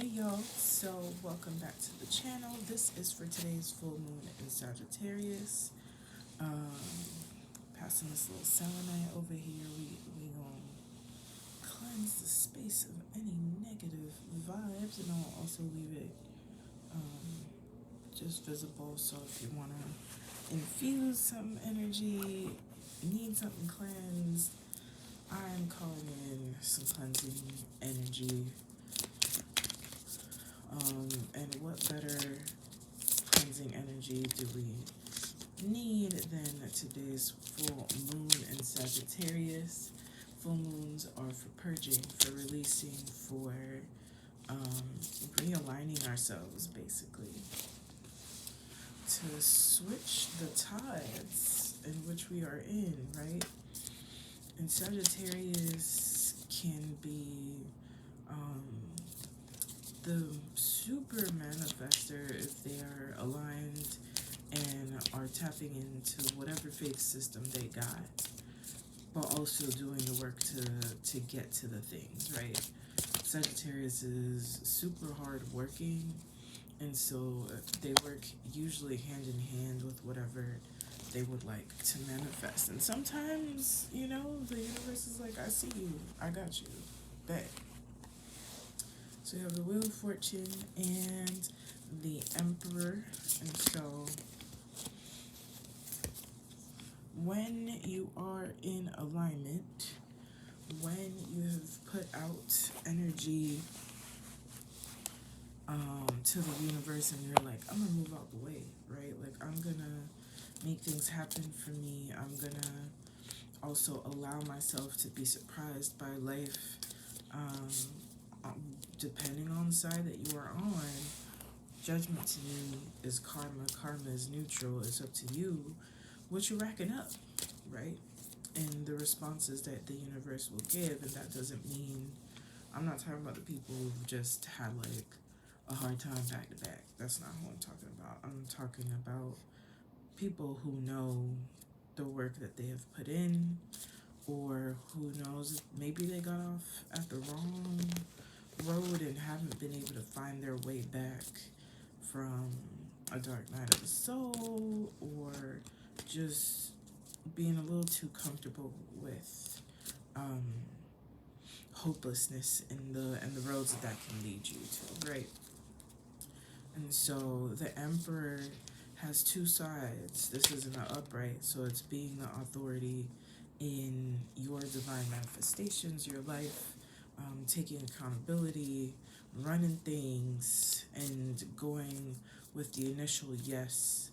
Hey y'all, so welcome back to the channel. This is for today's full moon in Sagittarius. Um, Passing this little selenite over here. We gonna cleanse the space of any negative vibes, and I'll also leave it just visible. So if you wanna infuse some energy, need something cleansed, I'm calling in some cleansing energy. And what better cleansing energy do we need than today's full moon in Sagittarius? Full moons are for purging, for releasing, for realigning ourselves, basically, to switch the tides in which we are in, right? And Sagittarius can be the super manifester if they are aligned and are tapping into whatever faith system they got, but also doing the work to get to the things, right? Sagittarius is super hard working, and so they work usually hand in hand with whatever they would like to manifest. And sometimes, the universe is like, I see you, I got you, bet. So you have the Wheel of Fortune and the Emperor. And so when you are in alignment, when you have put out energy to the universe and you're like, I'm going to move out the way, right? Like, I'm going to make things happen for me. I'm going to also allow myself to be surprised by life. Depending on the side that you are on, judgment to me is karma. Karma is neutral. It's up to you what you're racking up, right? And the responses that the universe will give. And that doesn't mean, I'm not talking about the people who've just had like a hard time back to back. That's not who I'm talking about. I'm talking about people who know the work that they have put in, or who knows, maybe they got off at the wrong road and haven't been able to find their way back from a dark night of the soul, or just being a little too comfortable with hopelessness in the roads that can lead you to, right? And so the Emperor has two sides. This isn't an upright, so it's being the authority in your divine manifestations, your life, taking accountability, running things, and going with the initial yes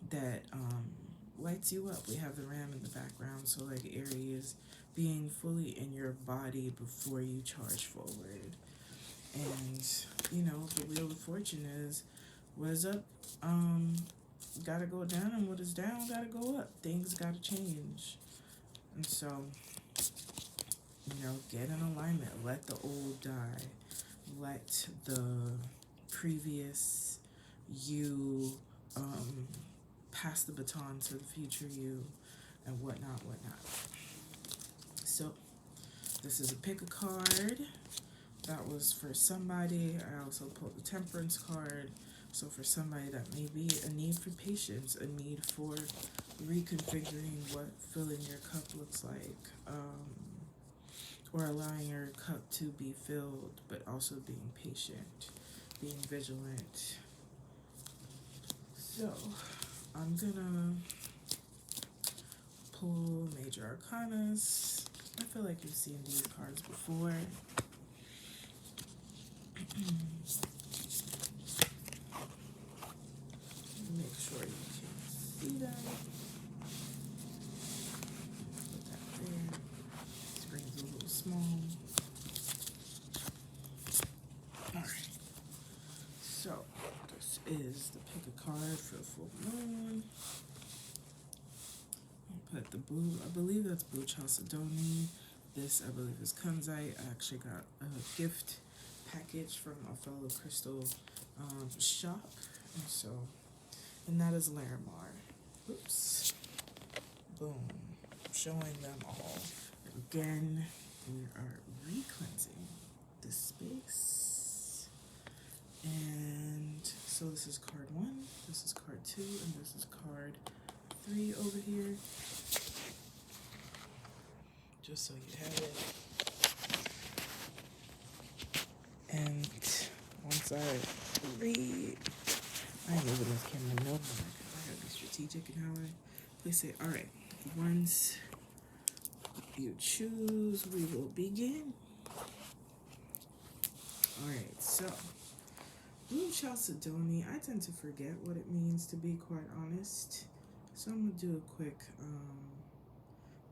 that lights you up. We have the ram in the background, so like Aries, being fully in your body before you charge forward. And, the Wheel of Fortune is what is up, gotta go down, and what is down gotta go up. Things gotta change. And so, get in alignment. Let the old die. Let the previous you pass the baton to the future you, and whatnot. So, this is a pick a card. That was for somebody. I also pulled the Temperance card. So for somebody, that may be a need for patience, a need for reconfiguring what filling your cup looks like, or allowing your cup to be filled, but also being patient, being vigilant. So I'm gonna pull Major Arcanas. I feel like you've seen these cards before. Make sure you can see them. Put that there. Screen's a little small. Alright. So, this is the pick a card for the full moon. I'll put the blue, I believe that's Blue Chalcedony. This, I believe, is Kunzite. I actually got a gift package from a fellow crystal shop. And that is Larimar. Oops. Boom. Showing them all. Again, we are re-cleansing the space And so this is card 1, this is card 2, and this is card 3 over here. Just so you have it. And once I read, I ain't moving this camera no more because I gotta be strategic in how I place it. Alright, once you choose, we will begin. Alright, so Blue Chalcedony, I tend to forget what it means, to be quite honest. So I'm gonna do a quick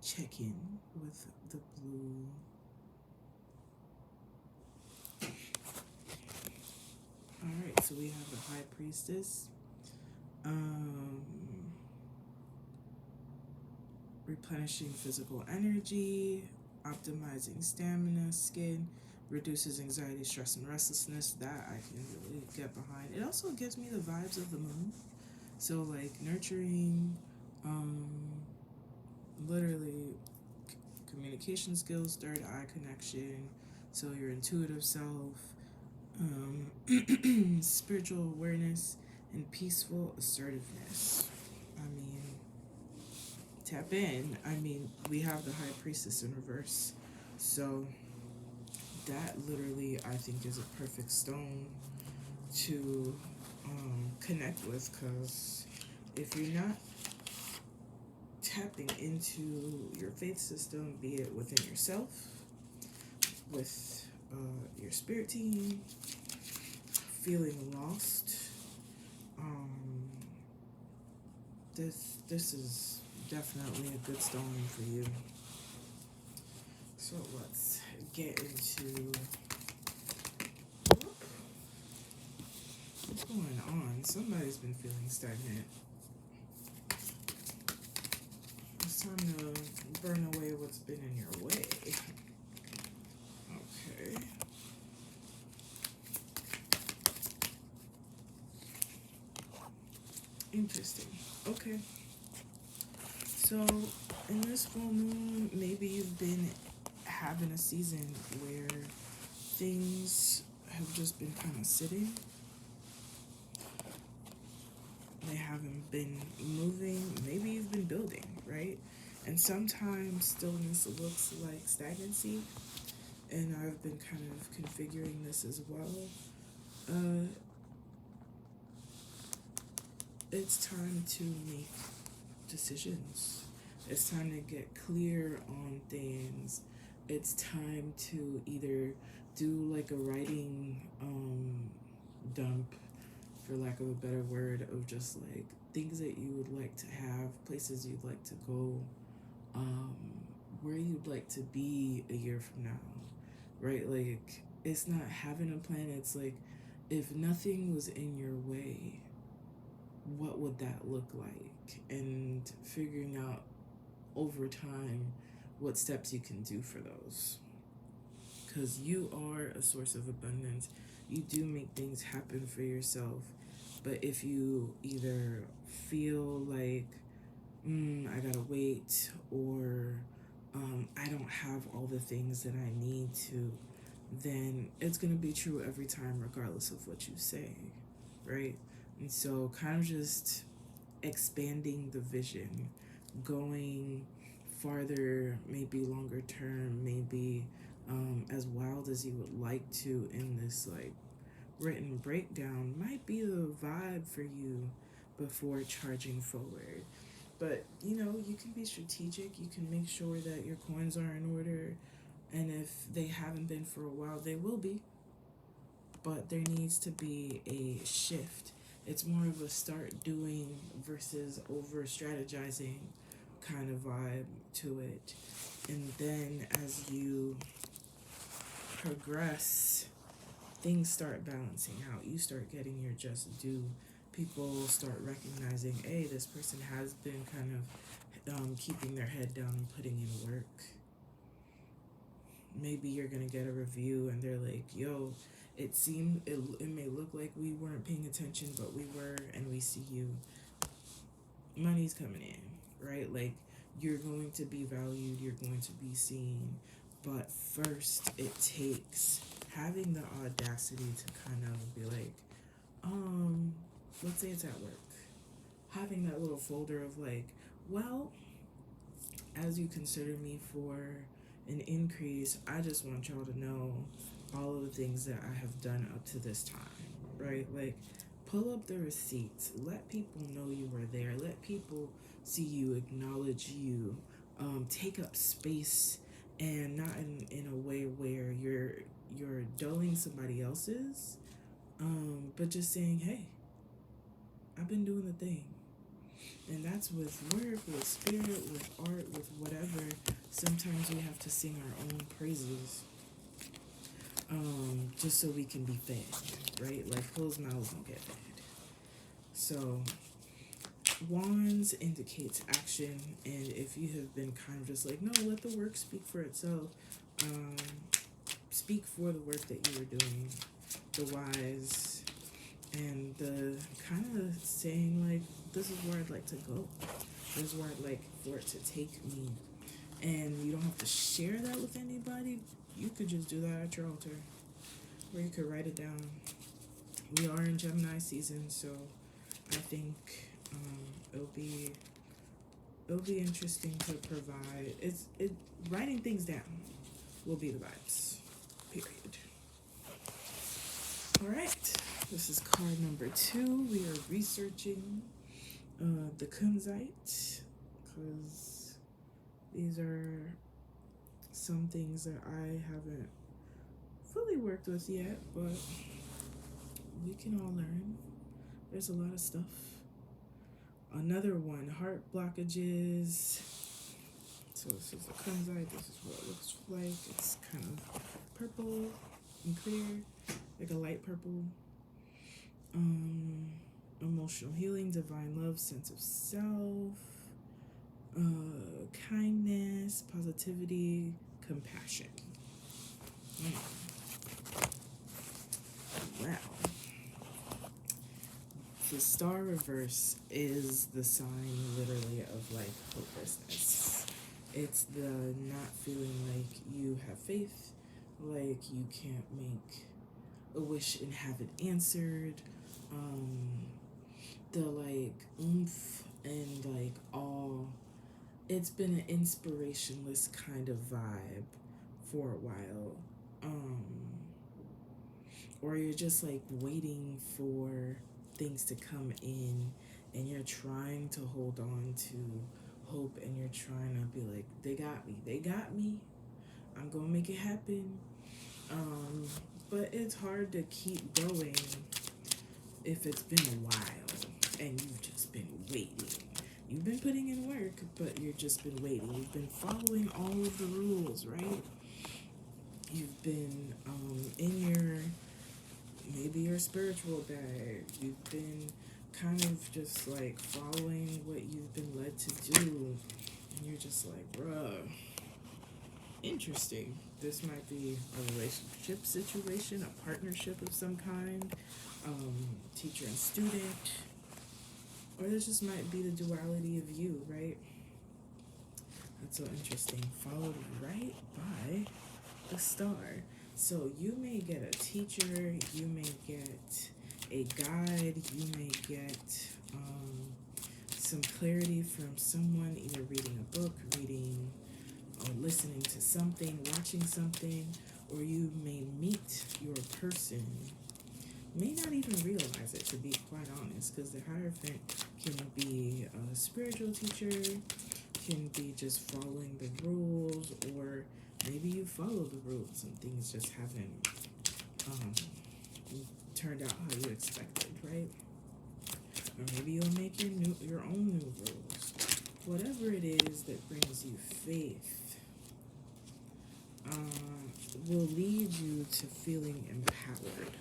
check-in with the blue. Alright, so we have the High Priestess. Replenishing physical energy, optimizing stamina, skin, reduces anxiety, stress, and restlessness. That I can really get behind. It also gives me the vibes of the moon. So like nurturing, literally communication skills, third eye connection, so your intuitive self, spiritual awareness, and peaceful assertiveness. I mean, tap in. I mean, we have the High Priestess in reverse, so that literally I think is a perfect stone to connect with, because if you're not tapping into your faith system, be it within yourself, with your spirit team, feeling lost, this is definitely a good stone for you. So let's get into what's going on. Somebody's been feeling stagnant. It's time to burn away what's been in your way. Okay. Interesting. Okay. So, in this full moon, maybe you've been having a season where things have just been kind of sitting. They haven't been moving. Maybe you've been building, right? And sometimes stillness looks like stagnancy. And I've been kind of configuring this as well. It's time to make decisions. It's time to get clear on things. It's time to either do like a writing dump, for lack of a better word, of just like things that you would like to have, places you'd like to go, where you'd like to be a year from now, right? Like, it's not having a plan. It's like, if nothing was in your way, what would that look like? And figuring out over time what steps you can do for those. Because you are a source of abundance. You do make things happen for yourself. But if you either feel like, I gotta wait, or I don't have all the things that I need to, then it's gonna be true every time, regardless of what you say, right? And so kind of just expanding the vision, going farther, maybe longer term, maybe as wild as you would like to in this like written breakdown might be the vibe for you before charging forward. But you know, you can be strategic. You can make sure that your coins are in order, and if they haven't been for a while, they will be. But there needs to be a shift. It's more of a start doing versus over strategizing kind of vibe to it. And then as you progress, things start balancing out. You start getting your just due. People start recognizing, hey, this person has been kind of keeping their head down and putting in work. Maybe you're going to get a review and they're like, yo, it may look like we weren't paying attention, but we were, and we see you. Money's coming in, right? Like, you're going to be valued, you're going to be seen. But first, it takes having the audacity to kind of be like, let's say it's at work, having that little folder of like, well, as you consider me for an increase, I just want y'all to know all of the things that I have done up to this time, right? Like, pull up the receipts. Let people know you were there. Let people see you, acknowledge you, take up space, and not in a way where you're dulling somebody else's, but just saying, hey, I've been doing the thing. And that's with work, with spirit, with art, with whatever. Sometimes we have to sing our own praises, just so we can be fed, right? Like, closed mouths don't get fed. So, wands indicates action, and if you have been kind of just like, no, let the work speak for itself, speak for the work that you are doing, the wise, and the kind of saying like, this is where I'd like to go, this is where I'd like for it to take me, and you don't have to share that with anybody. You could just do that at your altar, or you could write it down. We are in Gemini season, so I think it'll be interesting to provide. Writing things down will be the vibes. Period. All right, this is card number 2. We are researching the Kunzite, because these are some things that I haven't fully worked with yet, but we can all learn. There's a lot of stuff. Another one, heart blockages. So this is the Kunzite. This is what it looks like. It's kind of purple and clear, like a light purple. Emotional healing, divine love, sense of self, kindness, positivity, compassion. Wow. The star reverse is the sign, literally, of like hopelessness. It's the not feeling like you have faith, like you can't make a wish and have it answered. The like oomph and like all. It's been an inspirationless kind of vibe for a while. Or you're just like waiting for things to come in, and you're trying to hold on to hope, and you're trying to be like, they got me, I'm gonna make it happen. But it's hard to keep going if it's been a while and you've just been waiting. You've been putting in work, but you've just been waiting. You've been following all of the rules, right? You've been in maybe your spiritual bag. You've been kind of just like following what you've been led to do, and you're just like, bruh, interesting. This might be a relationship situation, a partnership of some kind, teacher and student, or this just might be the duality of you, right? That's so interesting. Followed right by the star. So you may get a teacher, you may get a guide, you may get some clarity from someone, either reading a book, reading or listening to something, watching something, or you may meet your person. May not even realize it, to be quite honest, because the Hierophant can be a spiritual teacher, can be just following the rules, or maybe you follow the rules and things just haven't turned out how you expected, right? Or maybe you'll make your own new rules. Whatever it is that brings you faith will lead you to feeling empowered.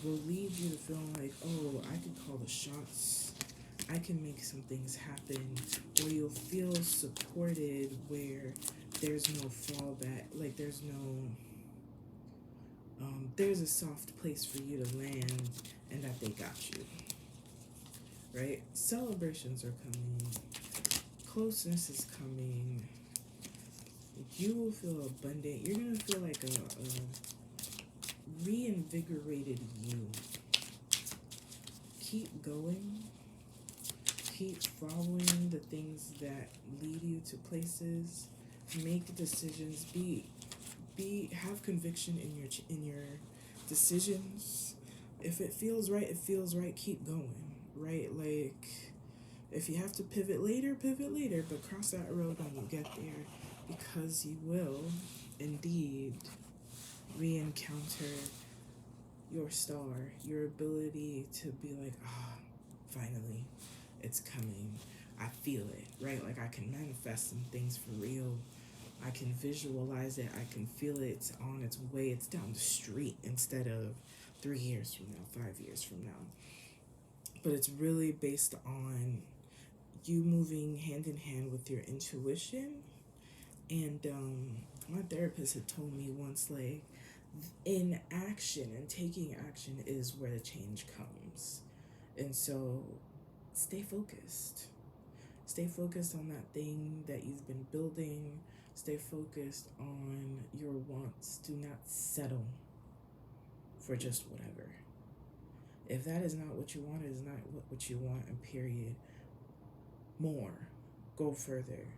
Will lead you to feeling like, oh, I could call the shots. I can make some things happen. Or you'll feel supported where there's no fallback. Like there's a soft place for you to land, and that they got you. Right? Celebrations are coming. Closeness is coming. You will feel abundant. You're going to feel like a reinvigorated you. keep going. Keep following the things that lead you to places. Make decisions. Have conviction in your decisions. If it feels right, it feels right. Keep going. Right? Like, if you have to pivot later, but cross that road when you get there, because you will indeed re-encounter your star, your ability to be like, finally, it's coming. I feel it, right? Like, I can manifest some things for real. I can visualize it. I can feel it. It's on its way. It's down the street instead of 3 years from now, 5 years from now. But it's really based on you moving hand in hand with your intuition. And my therapist had told me once, like, in action and taking action is where the change comes. And so stay focused. Stay focused on that thing that you've been building. Stay focused on your wants. Do not settle for just whatever. If that is not what you want, it is not what you want, and period. More. Go further.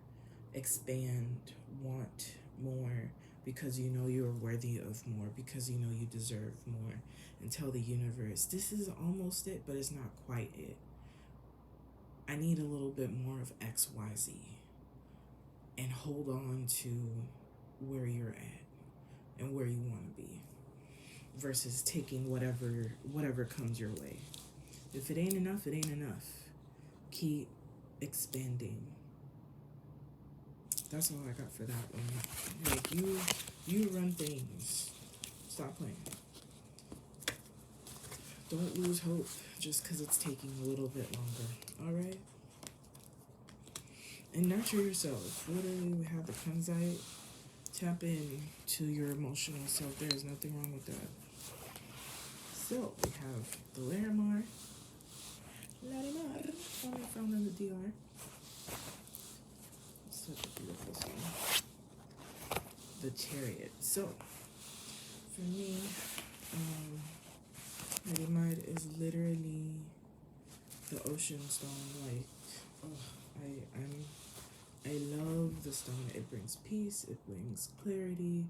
Expand. Want more. Because you know you are worthy of more. Because you know you deserve more. And tell the universe, this is almost it, but it's not quite it. I need a little bit more of X, Y, Z. And hold on to where you're at and where you want to be. Versus taking whatever comes your way. If it ain't enough, it ain't enough. Keep expanding. That's all I got for that one. Like, you run things. Stop playing. Don't lose hope just because it's taking a little bit longer. Alright? And nurture yourself. Literally, we have the Kunzite. Tap in to your emotional self. There is nothing wrong with that. So, we have the Larimar. Only found in the DR. Such a beautiful song. The Chariot. So, for me, Larimar is literally the ocean stone. Like, I love the stone. It brings peace. It brings clarity.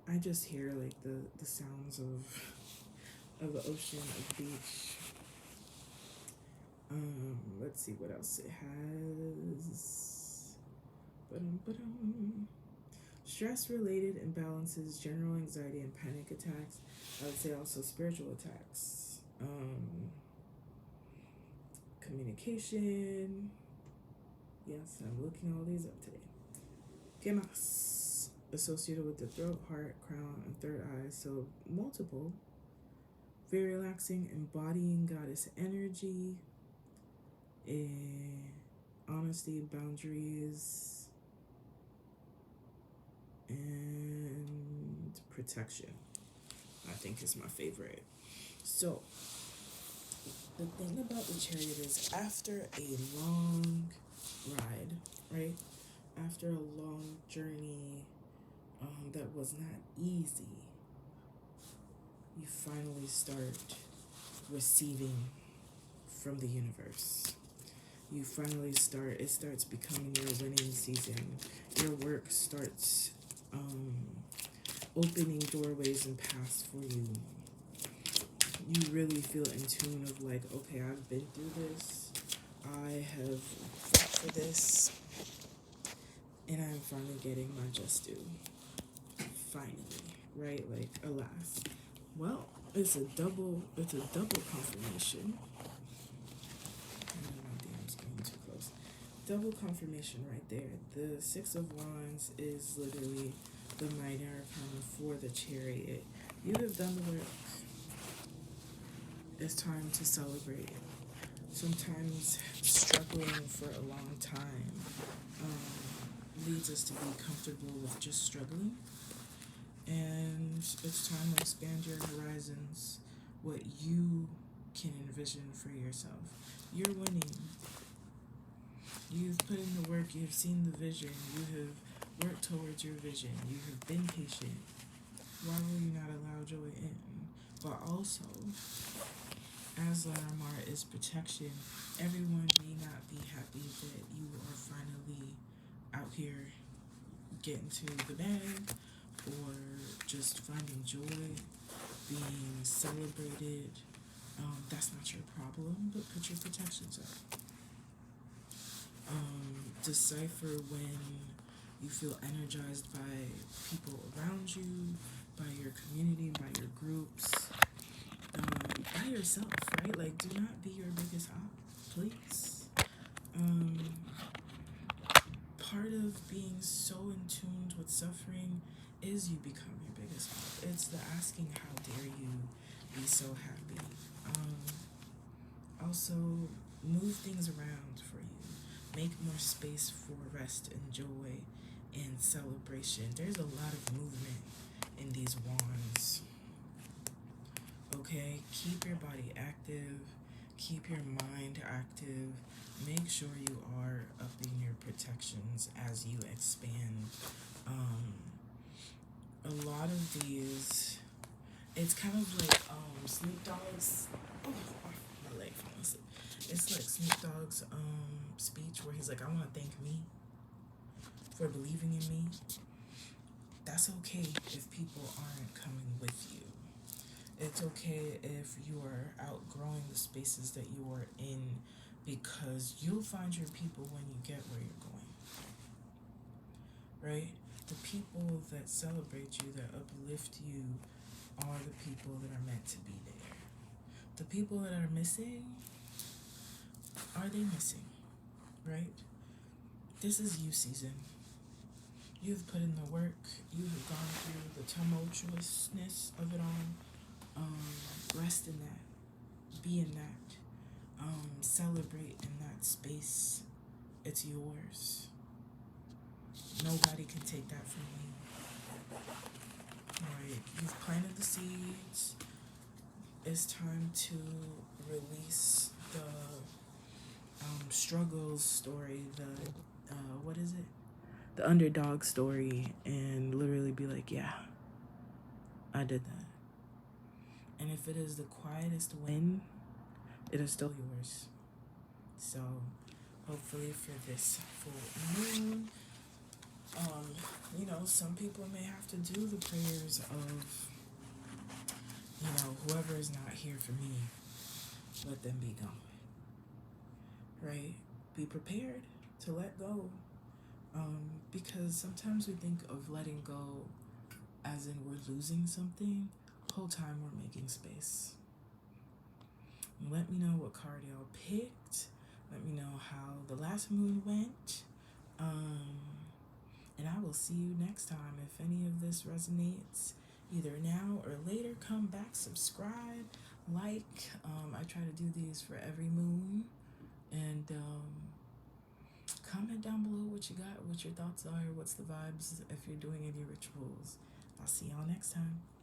I just hear like the sounds of the ocean, of the beach. Let's see what else it has. Stress-related imbalances, general anxiety and panic attacks. I would say also spiritual attacks. Communication. Yes, I'm looking all these up today. ¿Qué más? Associated with the throat, heart, crown, and third eye. So multiple. Very relaxing, embodying goddess energy. Honesty, boundaries, and protection, I think, is my favorite. So, the thing about the Chariot is, after a long ride, right? After a long journey that was not easy, you finally start receiving from the universe. You finally it starts becoming your winning season. Your work starts opening doorways and paths for you. You really feel in tune of like, okay, I've been through this. I have fought for this. And I'm finally getting my just due. Finally, right? Like, alas. Well, it's a double confirmation. Too close. Double confirmation right there. The Six of Wands is literally the minor arcana for the Chariot. You have done the work. It's time to celebrate. Sometimes struggling for a long time leads us to be comfortable with just struggling. And it's time to expand your horizons, what you can envision for yourself. You're winning. You've put in the work, you've seen the vision, you have worked towards your vision, you have been patient. Why will you not allow joy in? But also, as Larimar is protection, everyone may not be happy that you are finally out here getting to the bag or just finding joy, being celebrated. That's not your problem, but put your protections up. Decipher when you feel energized by people around you, by your community, by your groups, by yourself, right? Like, do not be your biggest op, please. Part of being so in tune with suffering is you become your biggest op. It's the asking, how dare you be so happy. Also, move things around for you. Make more space for rest and joy and celebration. There's a lot of movement in these wands. Okay, keep your body active, keep your mind active. Make sure you are upping your protections as you expand. A lot of these, it's kind of like Snoop Dogg's. Oh, my leg falling asleep. It's like Snoop Dogg's speech where he's like, "I want to thank me for believing in me." That's okay if people aren't coming with you. It's okay if you are outgrowing the spaces that you are in, because you'll find your people when you get where you're going. Right? The people that celebrate you, that uplift you, are the people that are meant to be there. The people that are missing, are they missing? Right? This is you season. You've put in the work. You have gone through the tumultuousness of it all. Rest in that. Be in that. Celebrate in that space. It's yours. Nobody can take that from you. Alright, you've planted the seeds. It's time to release the struggles story, what is it? The underdog story, and literally be like, yeah, I did that. And if it is the quietest win, it is still yours. So, hopefully for this full moon, some people may have to do the prayers of, whoever is not here for me, let them be gone. Right? Be prepared to let go. Because sometimes we think of letting go as in we're losing something. The whole time we're making space. Let me know what card y'all picked. Let me know how the last moon went. And I will see you next time. If any of this resonates, either now or later, come back, subscribe, like. I try to do these for every moon. And comment down below what you got, what your thoughts are, what's the vibes, if you're doing any rituals. I'll see y'all next time.